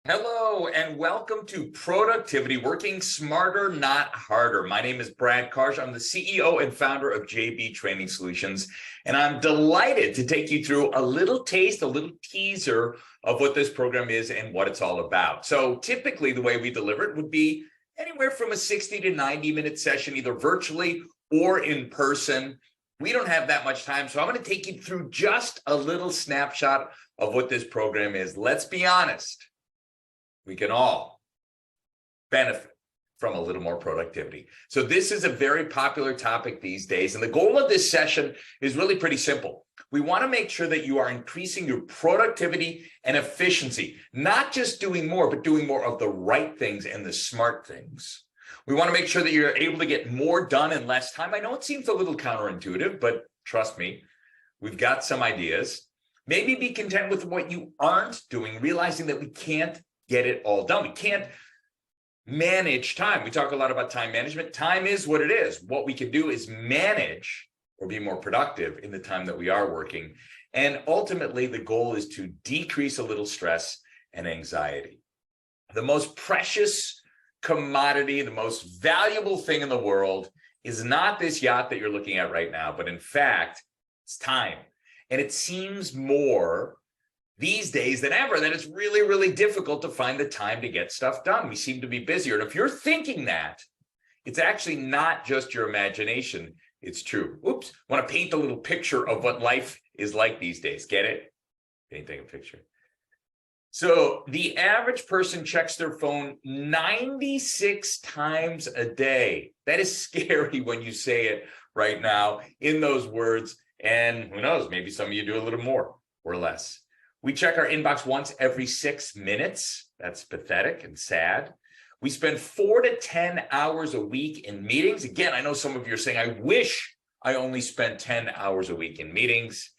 Hello and welcome to Productivity, Working Smarter, Not Harder. My name is Brad Karsh. I'm the CEO and founder of JB Training Solutions, and I'm delighted to take you through a little taste, a little teaser of what this program is and what it's all about. So typically the way we deliver it would be anywhere from a 60 to 90-minute session, either virtually or in person. We don't have that much time, so I'm going to take you through just a little snapshot of what this program is. Let's be honest. We can all benefit from a little more productivity. So this is a very popular topic these days. And the goal of this session is really pretty simple. We want to make sure that you are increasing your productivity and efficiency, not just doing more, but doing more of the right things and the smart things. We want to make sure that you're able to get more done in less time. I know it seems a little counterintuitive, but trust me, we've got some ideas. Maybe be content with what you aren't doing, realizing that we can't get it all done. We can't manage time. We talk a lot about time management. Time is what it is. What we can do is manage or be more productive in the time that we are working. And ultimately, the goal is to decrease a little stress and anxiety. The most precious commodity, the most valuable thing in the world is not this yacht that you're looking at right now, but in fact, it's time. And it seems more these days than ever that it's really, really difficult to find the time to get stuff done. We seem to be busier. And if you're thinking that, it's actually not just your imagination. It's true. Oops. I want to paint a little picture of what life is like these days. Get it? Painting a picture. So the average person checks their phone 96 times a day. That is scary when you say it right now in those words. And who knows, maybe some of you do a little more or less. We check our inbox once every 6 minutes. That's pathetic and sad. We spend 4 to 10 hours a week in meetings. Again, I know some of you are saying, I wish I only spent 10 hours a week in meetings.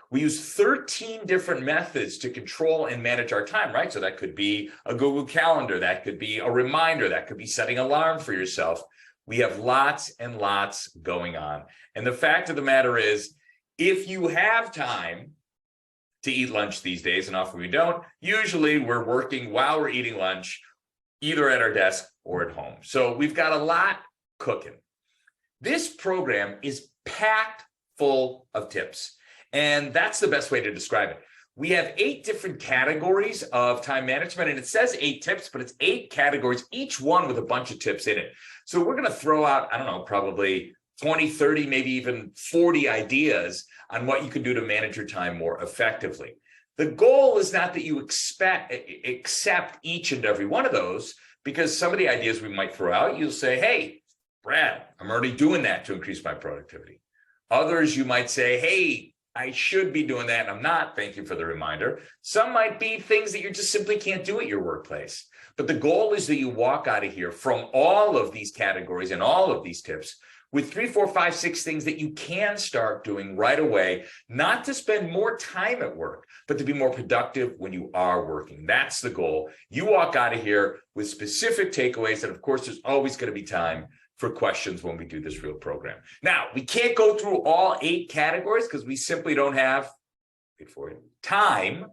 We use 13 different methods to control and manage our time, right? So that could be a Google Calendar. That could be a reminder. That could be setting an alarm for yourself. We have lots and lots going on. And the fact of the matter is, if you have time to eat lunch these days, and often we don't, usually we're working while we're eating lunch, either at our desk or at home. So we've got a lot cooking. This program is packed full of tips, and that's the best way to describe it. We have 8 different categories of time management, and it says 8 tips, but it's 8 categories, each one with a bunch of tips in it. So we're going to throw out, I don't know, probably 20, 30, maybe even 40 ideas on what you can do to manage your time more effectively. The goal is not that you accept each and every one of those, because some of the ideas we might throw out, you'll say, hey, Brad, I'm already doing that to increase my productivity. Others, you might say, hey, I should be doing that and I'm not. Thank you for the reminder. Some might be things that you just simply can't do at your workplace. But the goal is that you walk out of here from all of these categories and all of these tips with 3, 4, 5, 6 things that you can start doing right away, not to spend more time at work, but to be more productive when you are working. That's the goal. You walk out of here with specific takeaways. And of course, there's always going to be time for questions when we do this real program. Now, we can't go through all 8 categories because we simply don't have, wait for it, time,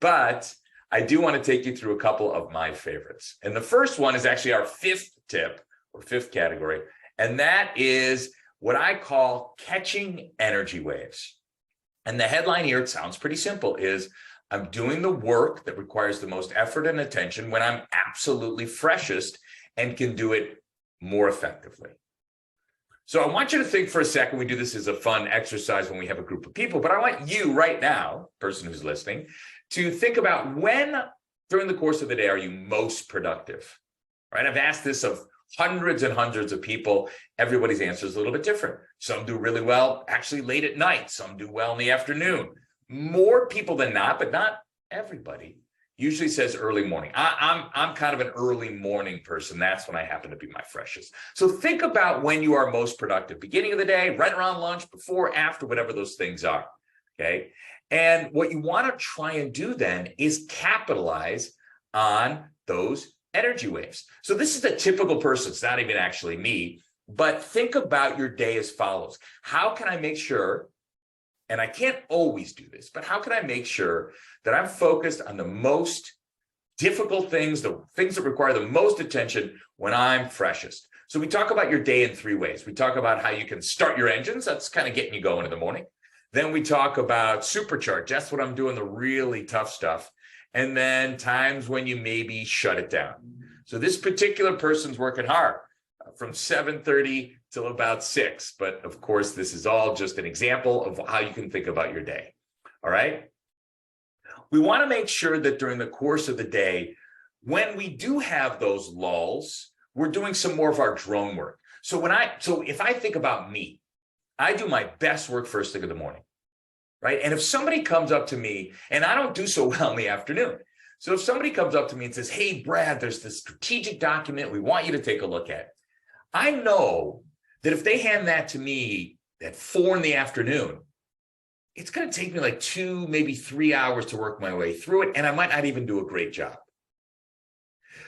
but I do want to take you through a couple of my favorites. And the first one is actually our 5th tip or 5th category. And that is what I call catching energy waves. And the headline here, it sounds pretty simple, is I'm doing the work that requires the most effort and attention when I'm absolutely freshest and can do it more effectively. So I want you to think for a second, we do this as a fun exercise when we have a group of people, but I want you right now, person who's listening, to think about when during the course of the day are you most productive, right? I've asked this of hundreds and hundreds of people. Everybody's answer is a little bit different. Some do really well actually late at night. Some do well in the afternoon. More people than not, but not everybody, usually says early morning. I'm kind of an early morning person. That's when I happen to be my freshest. So think about when you are most productive. Beginning of the day, right around lunch, before, after, whatever those things are, okay? And what you want to try and do then is capitalize on those energy waves. So this is a typical person. It's not even actually me, but think about your day as follows. How can I make sure, and I can't always do this, but how can I make sure that I'm focused on the most difficult things, the things that require the most attention when I'm freshest. So we talk about your day in 3 ways. We talk about how you can start your engines. That's kind of getting you going in the morning. Then we talk about supercharge. That's what I'm doing, the really tough stuff. And then times when you maybe shut it down. So this particular person's working hard from 7:30 till about 6. But of course, this is all just an example of how you can think about your day. All right. We want to make sure that during the course of the day, when we do have those lulls, we're doing some more of our drone work. So if I think about me, I do my best work first thing in the morning, right? And if somebody comes up to me, and I don't do so well in the afternoon. So if somebody comes up to me and says, hey, Brad, there's this strategic document we want you to take a look at. I know that if they hand that to me at 4 in the afternoon, it's going to take me like 2, maybe 3 hours to work my way through it. And I might not even do a great job.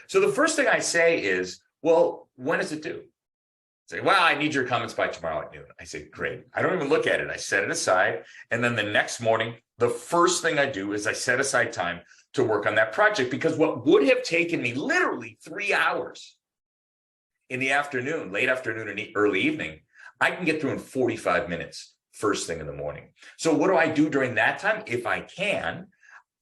So the first thing I say is, well, when is it due? Say, well, I need your comments by tomorrow at noon. I say, great. I don't even look at it. I set it aside. And then the next morning, the first thing I do is I set aside time to work on that project, because what would have taken me literally 3 hours in the afternoon, late afternoon and early evening, I can get through in 45 minutes first thing in the morning. So what do I do during that time? If I can,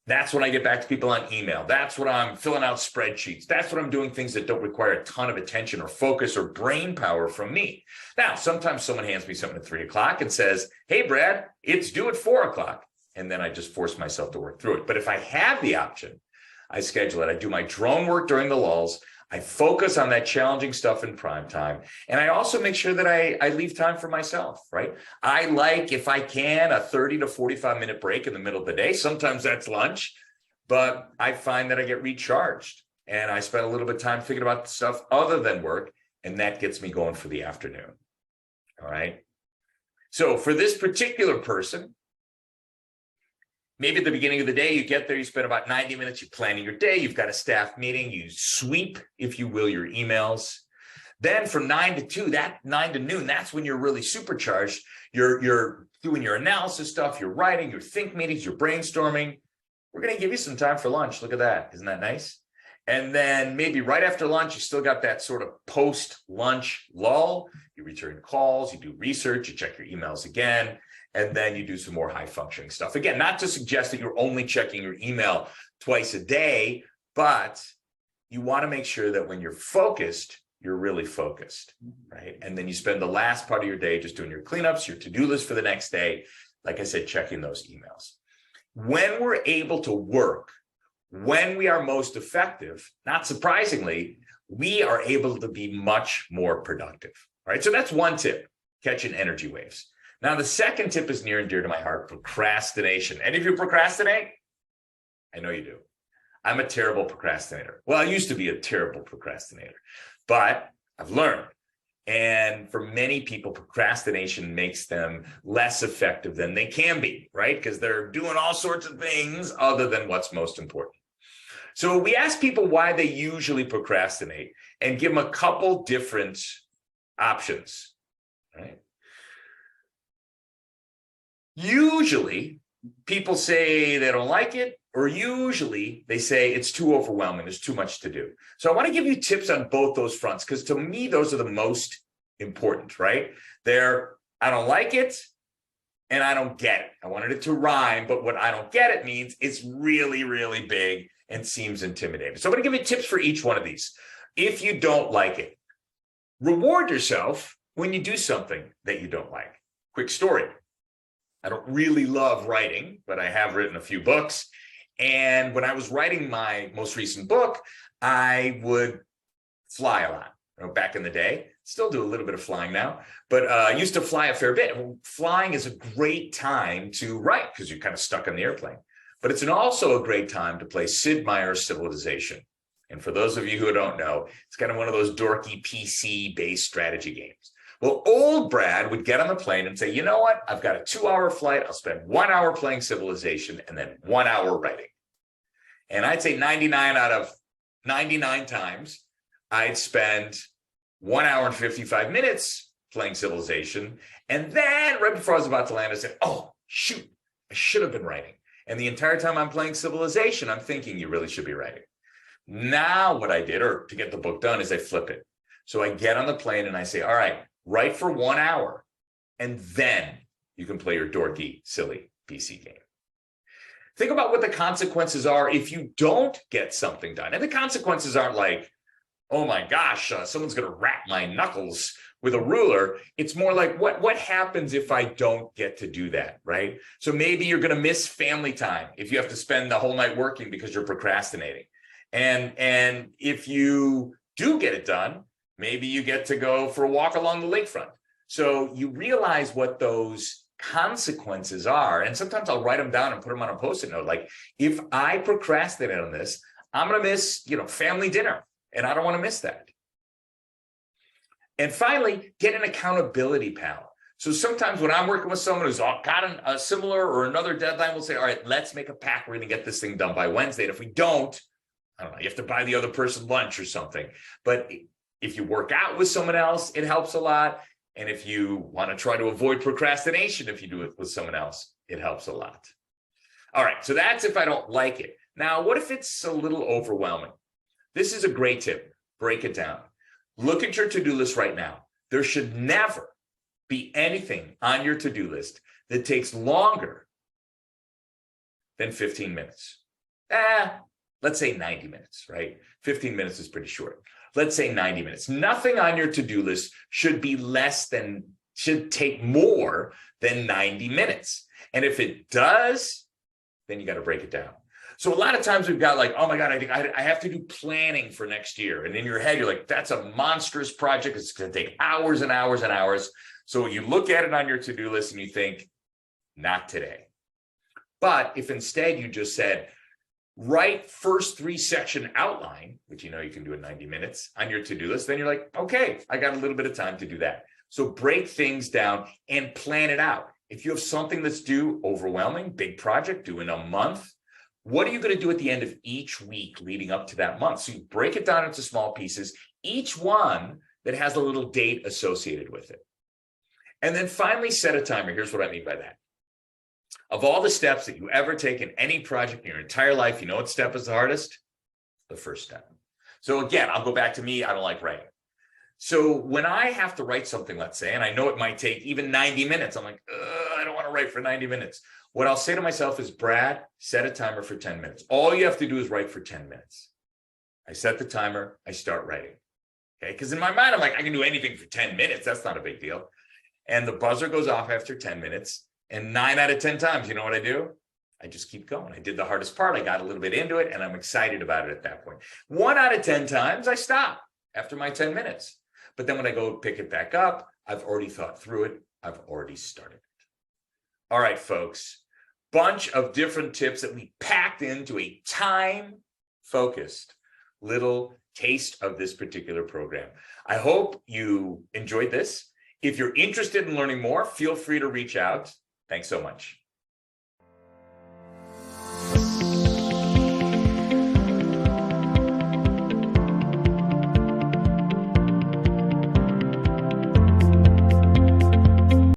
that's when I get back to people on email. That's when I'm filling out spreadsheets. That's when I'm doing things that don't require a ton of attention or focus or brain power from me. Now, sometimes someone hands me something at 3 o'clock and says, hey, Brad, it's due at 4 o'clock. And then I just force myself to work through it. But if I have the option, I schedule it. I do my drone work during the lulls. I focus on that challenging stuff in prime time. And I also make sure that I leave time for myself, right? I like, if I can, a 30 to 45 minute break in the middle of the day. Sometimes that's lunch, but I find that I get recharged and I spend a little bit of time thinking about stuff other than work. And that gets me going for the afternoon. All right. So for this particular person, maybe at the beginning of the day, you get there, you spend about 90 minutes, you're planning your day, you've got a staff meeting, you sweep, if you will, your emails. Then from 9 to 2, that 9 to noon, that's when you're really supercharged. You're doing your analysis stuff, you're writing, your think meetings, you're brainstorming. We're going to give you some time for lunch. Look at that. Isn't that nice? And then maybe right after lunch, you still got that sort of post-lunch lull. You return calls, you do research, you check your emails again. And then you do some more high functioning stuff. Again, not to suggest that you're only checking your email twice a day, but you want to make sure that when you're focused, you're really focused, right? And then you spend the last part of your day just doing your cleanups, your to-do list for the next day. Like I said, checking those emails. When we're able to work, when we are most effective, not surprisingly, we are able to be much more productive, right? So that's one tip, catching energy waves. Now, the second tip is near and dear to my heart, procrastination. Any of you procrastinate? I know you do. I'm a terrible procrastinator. Well, I used to be a terrible procrastinator, but I've learned. And for many people, procrastination makes them less effective than they can be, right? Because they're doing all sorts of things other than what's most important. So we ask people why they usually procrastinate and give them a couple different options, right? Usually, people say they don't like it, or usually they say it's too overwhelming, there's too much to do. So I want to give you tips on both those fronts, because to me, those are the most important, right? I don't like it, and I don't get it. I wanted it to rhyme, but what I don't get it means it's really, really big and seems intimidating. So I'm going to give you tips for each one of these. If you don't like it, reward yourself when you do something that you don't like. Quick story. I don't really love writing, but I have written a few books. And when I was writing my most recent book, I would fly a lot. Back in the day, still do a little bit of flying now, but I used to fly a fair bit. Flying is a great time to write because you're kind of stuck on the airplane. But it's also a great time to play Sid Meier's Civilization. And for those of you who don't know, it's kind of one of those dorky PC-based strategy games. Well, old Brad would get on the plane and say, you know what? I've got a 2-hour flight. I'll spend 1 hour playing Civilization and then 1 hour writing. And I'd say 99 out of 99 times, I'd spend 1 hour and 55 minutes playing Civilization. And then right before I was about to land, I said, oh, shoot, I should have been writing. And the entire time I'm playing Civilization, I'm thinking you really should be writing. Now what I did, or to get the book done, is I flip it. So I get on the plane and I say, all right, write for 1 hour, and then you can play your dorky, silly PC game. Think about what the consequences are if you don't get something done. And the consequences aren't like, oh my gosh, someone's going to wrap my knuckles with a ruler. It's more like, what happens if I don't get to do that, right? So maybe you're going to miss family time if you have to spend the whole night working because you're procrastinating. And if you do get it done, maybe you get to go for a walk along the lakefront. So you realize what those consequences are. And sometimes I'll write them down and put them on a Post-it note. Like, if I procrastinate on this, I'm going to miss, family dinner. And I don't want to miss that. And finally, get an accountability pal. So sometimes when I'm working with someone who's got a similar or another deadline, we'll say, all right, let's make a pact. We're going to get this thing done by Wednesday. And if we don't, I don't know, you have to buy the other person lunch or something. But if you work out with someone else, it helps a lot. And if you want to try to avoid procrastination, if you do it with someone else, it helps a lot. All right, so that's if I don't like it. Now, what if it's a little overwhelming? This is a great tip. Break it down. Look at your to-do list right now. There should never be anything on your to-do list that takes longer than 15 minutes. Let's say 90 minutes, right? 15 minutes is pretty short. Let's say 90 minutes. Nothing on your to-do list should take more than 90 minutes. And if it does, then you got to break it down. So a lot of times we've got like, oh my God, I think I have to do planning for next year. And in your head, you're like, that's a monstrous project. It's going to take hours and hours and hours. So you look at it on your to-do list and you think, not today. But if instead you just said, write first 3-section outline, which you can do in 90 minutes on your to-do list, then you're like, okay, I got a little bit of time to do that. So break things down and plan it out. If you have something that's due, overwhelming, big project due in a month, what are you going to do at the end of each week leading up to that month? So you break it down into small pieces, each one that has a little date associated with it. And then finally set a timer. Here's what I mean by that. Of all the steps that you ever take in any project in your entire life, you know what step is the hardest? The first step. So again, I'll go back to me. I don't like writing. So when I have to write something, let's say, and I know it might take even 90 minutes, I'm like, I don't want to write for 90 minutes. What I'll say to myself is, Brad, set a timer for 10 minutes. All you have to do is write for 10 minutes. I set the timer, I start writing. Okay, because in my mind, I'm like, I can do anything for 10 minutes. That's not a big deal. And the buzzer goes off after 10 minutes. And 9 out of 10 times, you know what I do? I just keep going. I did the hardest part. I got a little bit into it, and I'm excited about it at that point. 1 out of 10 times, I stop after my 10 minutes. But then when I go pick it back up, I've already thought through it. I've already started it. All right, folks. Bunch of different tips that we packed into a time-focused little taste of this particular program. I hope you enjoyed this. If you're interested in learning more, feel free to reach out. Thanks so much.